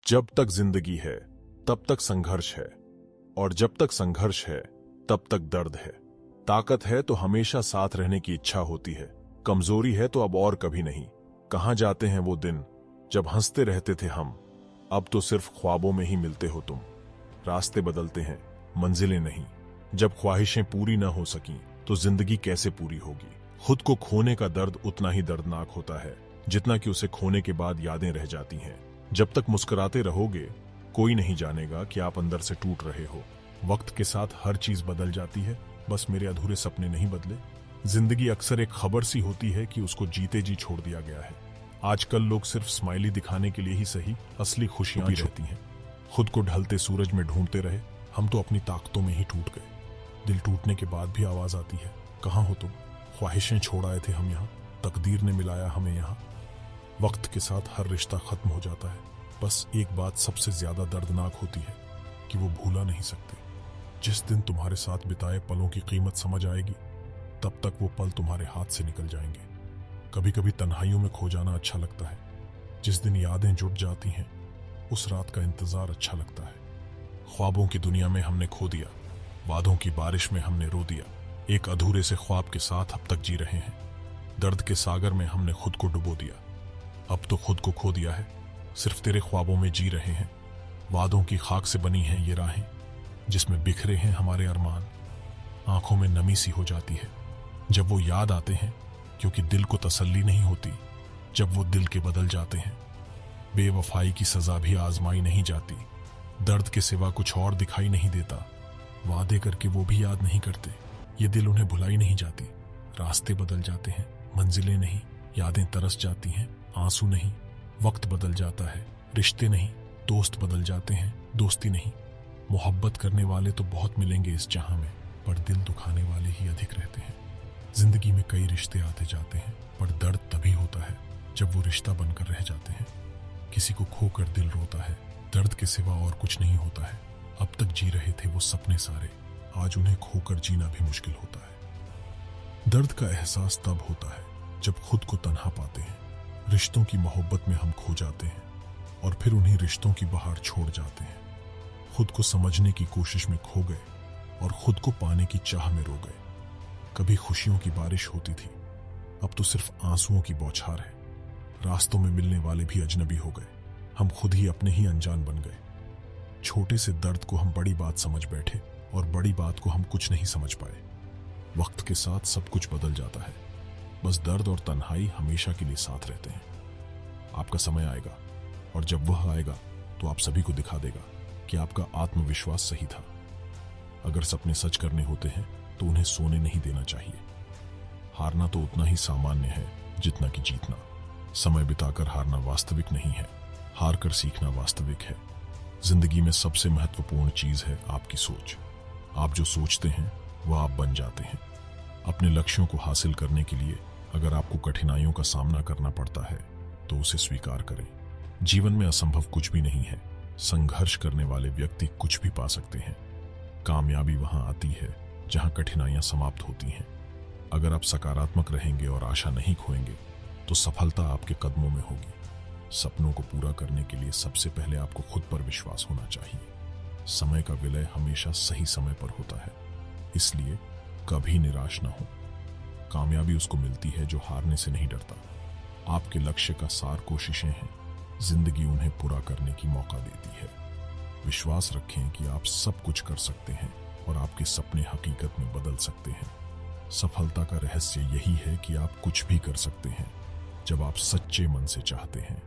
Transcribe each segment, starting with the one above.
जब तक जिंदगी है तब तक संघर्ष है, और जब तक संघर्ष है तब तक दर्द है। ताकत है तो हमेशा साथ रहने की इच्छा होती है, कमजोरी है तो अब और कभी नहीं। कहां जाते हैं वो दिन जब हंसते रहते थे हम, अब तो सिर्फ ख्वाबों में ही मिलते हो तुम। रास्ते बदलते हैं, मंजिलें नहीं। जब ख्वाहिशें पूरी ना हो सकी तो जिंदगी कैसे पूरी होगी। खुद को खोने का दर्द उतना ही दर्दनाक होता है जितना कि उसे खोने के बाद यादें रह जाती हैं। जब तक मुस्कुराते रहोगे कोई नहीं जानेगा कि आप अंदर से टूट रहे हो। वक्त के साथ हर चीज बदल जाती है, बस मेरे अधूरे सपने नहीं बदले। जिंदगी अक्सर एक खबर सी होती है कि उसको जीते जी छोड़ दिया गया है। आजकल लोग सिर्फ स्माइली दिखाने के लिए ही सही, असली खुशियां भी रहती हैं। खुद को ढलते सूरज में ढूंढते रहे, हम तो अपनी ताकतों में ही टूट गए। दिल टूटने के बाद भी आवाज आती है, कहाँ हो तुम। ख्वाहिशें छोड़ आए थे हम यहाँ, तकदीर ने मिलाया हमें यहाँ। वक्त के साथ हर रिश्ता खत्म हो जाता है, बस एक बात सबसे ज्यादा दर्दनाक होती है कि वो भूला नहीं सकते। जिस दिन तुम्हारे साथ बिताए पलों की कीमत समझ आएगी, तब तक वो पल तुम्हारे हाथ से निकल जाएंगे। कभी कभी तन्हाइयों में खो जाना अच्छा लगता है। जिस दिन यादें जुट जाती हैं, उस रात का इंतजार अच्छा लगता है। ख्वाबों की दुनिया में हमने खो दिया, वादों की बारिश में हमने रो दिया। एक अधूरे से ख्वाब के साथ अब तक जी रहे हैं। दर्द के सागर में हमने खुद को डुबो दिया, अब तो खुद को खो दिया है। सिर्फ तेरे ख्वाबों में जी रहे हैं। वादों की खाक से बनी हैं ये राहें, जिसमें बिखरे हैं हमारे अरमान। आंखों में नमी सी हो जाती है जब वो याद आते हैं, क्योंकि दिल को तसल्ली नहीं होती जब वो दिल के बदल जाते हैं। बेवफाई की सजा भी आजमाई नहीं जाती, दर्द के सिवा कुछ और दिखाई नहीं देता। वादे करके वो भी याद नहीं करते, ये दिल उन्हें भुलाई नहीं जाती। रास्ते बदल जाते हैं, मंजिलें नहीं। यादें तरस जाती हैं, आंसू नहीं। वक्त बदल जाता है, रिश्ते नहीं। दोस्त बदल जाते हैं, दोस्ती नहीं। मोहब्बत करने वाले तो बहुत मिलेंगे इस जहां में, पर दिल दुखाने वाले ही अधिक रहते हैं। जिंदगी में कई रिश्ते आते जाते हैं, पर दर्द तभी होता है जब वो रिश्ता बनकर रह जाते हैं। किसी को खोकर दिल रोता है, दर्द के सिवा और कुछ नहीं होता है। अब तक जी रहे थे वो सपने सारे, आज उन्हें खोकर जीना भी मुश्किल होता है। दर्द का एहसास तब होता है जब खुद को तन्हा पाते हैं। रिश्तों की मोहब्बत में हम खो जाते हैं और फिर उन्हीं रिश्तों की बहार छोड़ जाते हैं। खुद को समझने की कोशिश में खो गए और खुद को पाने की चाह में रो गए। कभी खुशियों की बारिश होती थी, अब तो सिर्फ आंसुओं की बौछार है। रास्तों में मिलने वाले भी अजनबी हो गए, हम खुद ही अपने ही अनजान बन गए। छोटे से दर्द को हम बड़ी बात समझ बैठे और बड़ी बात को हम कुछ नहीं समझ पाए। वक्त के साथ सब कुछ बदल जाता है, बस दर्द और तन्हाई हमेशा के लिए साथ रहते हैं। आपका समय आएगा, और जब वह आएगा तो आप सभी को दिखा देगा कि आपका आत्मविश्वास सही था। अगर सपने सच करने होते हैं तो उन्हें सोने नहीं देना चाहिए। हारना तो उतना ही सामान्य है जितना कि जीतना। समय बिताकर हारना वास्तविक नहीं है, हार कर सीखना वास्तविक है। जिंदगी में सबसे महत्वपूर्ण चीज है आपकी सोच। आप जो सोचते हैं वह आप बन जाते हैं। अपने लक्ष्यों को हासिल करने के लिए अगर आपको कठिनाइयों का सामना करना पड़ता है तो उसे स्वीकार करें। जीवन में असंभव कुछ भी नहीं है। संघर्ष करने वाले व्यक्ति कुछ भी पा सकते हैं। कामयाबी वहां आती है जहां कठिनाइयां समाप्त होती हैं। अगर आप सकारात्मक रहेंगे और आशा नहीं खोएंगे तो सफलता आपके कदमों में होगी। सपनों को पूरा करने के लिए सबसे पहले आपको खुद पर विश्वास होना चाहिए। समय का विलय हमेशा सही समय पर होता है, इसलिए कभी निराश ना हो। कामयाबी उसको मिलती है जो हारने से नहीं डरता। आपके लक्ष्य का सार कोशिशें हैं, जिंदगी उन्हें पूरा करने की मौका देती है। विश्वास रखें कि आप सब कुछ कर सकते हैं और आपके सपने हकीकत में बदल सकते हैं। सफलता का रहस्य यही है कि आप कुछ भी कर सकते हैं जब आप सच्चे मन से चाहते हैं।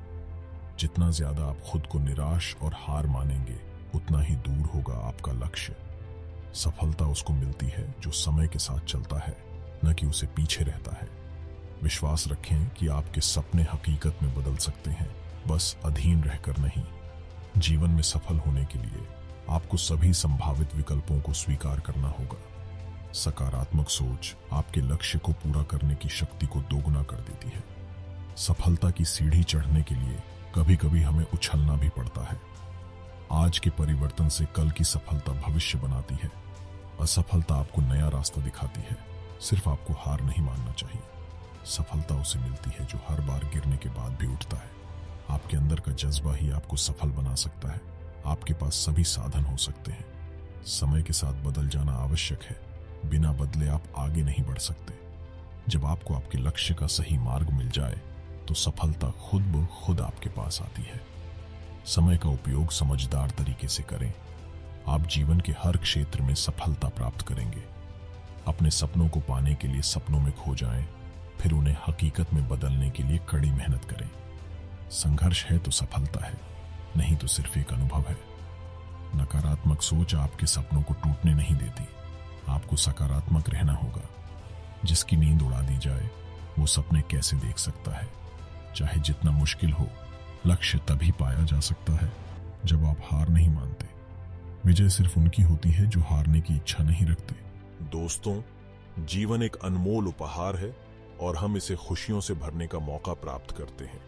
जितना ज्यादा आप खुद को निराश और हार मानेंगे, उतना ही दूर होगा आपका लक्ष्य। सफलता उसको मिलती है जो समय के साथ चलता है, न कि उसे पीछे रहता है। विश्वास रखें कि आपके सपने हकीकत में बदल सकते हैं, बस अधीन रहकर नहीं। जीवन में सफल होने के लिए आपको सभी संभावित विकल्पों को स्वीकार करना होगा। सकारात्मक सोच आपके लक्ष्य को पूरा करने की शक्ति को दोगुना कर देती है। सफलता की सीढ़ी चढ़ने के लिए कभी कभी हमें उछलना भी पड़ता है। आज के परिवर्तन से कल की सफलता भविष्य बनाती है। असफलता आपको नया रास्ता दिखाती है, सिर्फ आपको हार नहीं मानना चाहिए। सफलता उसे मिलती है जो हर बार गिरने के बाद भी उठता है। आपके अंदर का जज्बा ही आपको सफल बना सकता है। आपके पास सभी साधन हो सकते हैं, समय के साथ बदल जाना आवश्यक है। बिना बदले आप आगे नहीं बढ़ सकते। जब आपको आपके लक्ष्य का सही मार्ग मिल जाए तो सफलता खुद ब खुद आपके पास आती है। समय का उपयोग समझदार तरीके से करें। आप जीवन के हर क्षेत्र में सफलता प्राप्त करेंगे। अपने सपनों को पाने के लिए सपनों में खो जाएं, फिर उन्हें हकीकत में बदलने के लिए कड़ी मेहनत करें। संघर्ष है तो सफलता है, नहीं तो सिर्फ एक अनुभव है। नकारात्मक सोच आपके सपनों को टूटने नहीं देती। आपको सकारात्मक रहना होगा। जिसकी नींद उड़ा दी जाए वो सपने कैसे देख सकता है। चाहे जितना मुश्किल हो, लक्ष्य तभी पाया जा सकता है जब आप हार नहीं मानते। विजय सिर्फ उनकी होती है जो हारने की इच्छा नहीं रखते। दोस्तों, जीवन एक अनमोल उपहार है और हम इसे खुशियों से भरने का मौका प्राप्त करते हैं।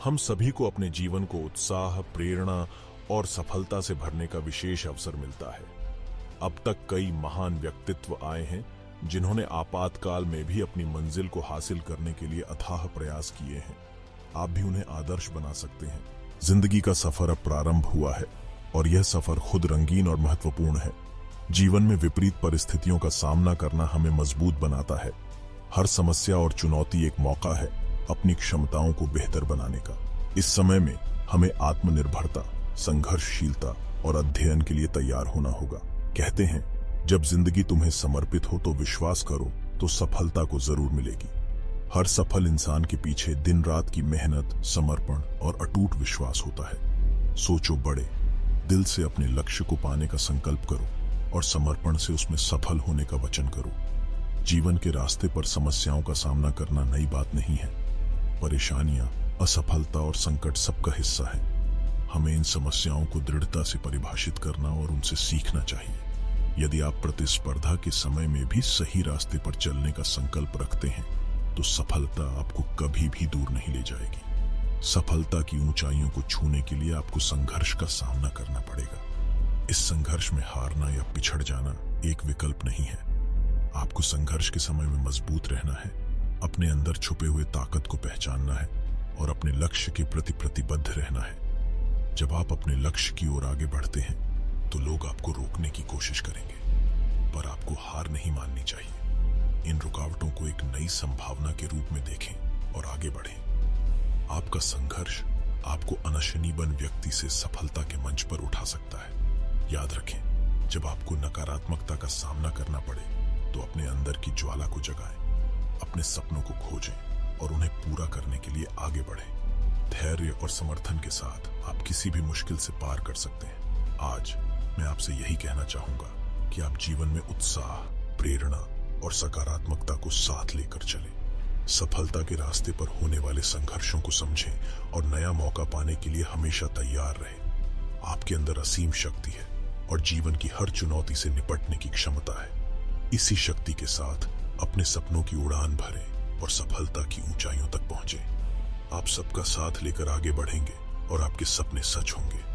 हम सभी को अपने जीवन को उत्साह, प्रेरणा और सफलता से भरने का विशेष अवसर मिलता है। अब तक कई महान व्यक्तित्व आए हैं जिन्होंने आपातकाल में भी अपनी मंजिल को हासिल करने के लिए अथाह प्रयास किए हैं। आप भी उन्हें आदर्श बना सकते हैं। जिंदगी का सफर अब प्रारंभ हुआ है और यह सफर खुद रंगीन और महत्वपूर्ण है। जीवन में विपरीत परिस्थितियों का सामना करना हमें मजबूत बनाता है। हर समस्या और चुनौती एक मौका है अपनी क्षमताओं को बेहतर बनाने का। इस समय में हमें आत्मनिर्भरता, संघर्षशीलता और अध्ययन के लिए तैयार होना होगा। कहते हैं, जब जिंदगी तुम्हें समर्पित हो तो विश्वास करो तो सफलता को जरूर मिलेगी। हर सफल इंसान के पीछे दिन रात की मेहनत, समर्पण और अटूट विश्वास होता है। सोचो बड़े, दिल से अपने लक्ष्य को पाने का संकल्प करो और समर्पण से उसमें सफल होने का वचन करो। जीवन के रास्ते पर समस्याओं का सामना करना नई बात नहीं है। परेशानियां, असफलता और संकट सबका हिस्सा है। हमें इन समस्याओं को दृढ़ता से परिभाषित करना और उनसे सीखना चाहिए। यदि आप प्रतिस्पर्धा के समय में भी सही रास्ते पर चलने का संकल्प रखते हैं तो सफलता आपको कभी भी दूर नहीं ले जाएगी। सफलता की ऊंचाइयों को छूने के लिए आपको संघर्ष का सामना करना पड़ेगा। इस संघर्ष में हारना या पिछड़ जाना एक विकल्प नहीं है। आपको संघर्ष के समय में मजबूत रहना है, अपने अंदर छुपे हुए ताकत को पहचानना है और अपने लक्ष्य के प्रति प्रतिबद्ध रहना है। जब आप अपने लक्ष्य की ओर आगे बढ़ते हैं तो लोग आपको रोकने की कोशिश करेंगे, पर आपको हार नहीं माननी चाहिए। इन रुकावटों को एक नई संभावना के रूप में देखें और आगे बढ़ें। आपका संघर्ष आपको अनशनी बन व्यक्ति से सफलता के मंच पर उठा सकता है। याद रखें, जब आपको नकारात्मकता का सामना करना पड़े तो अपने अंदर की ज्वाला को जगाएं, अपने सपनों को खोजें और उन्हें पूरा करने के लिए आगे बढ़ें। धैर्य और समर्थन के साथ आप किसी भी मुश्किल से पार कर सकते हैं। आज मैं आपसे यही कहना चाहूंगा कि आप जीवन में उत्साह, प्रेरणा और सकारात्मकता को साथ लेकर चलें। सफलता के रास्ते पर होने वाले संघर्षों को समझें और नया मौका पाने के लिए हमेशा तैयार रहें। आपके अंदर असीम शक्ति है और जीवन की हर चुनौती से निपटने की क्षमता है। इसी शक्ति के साथ अपने सपनों की उड़ान भरें और सफलता की ऊंचाइयों तक पहुंचें। आप सबका साथ लेकर आगे बढ़ेंगे और आपके सपने सच होंगे।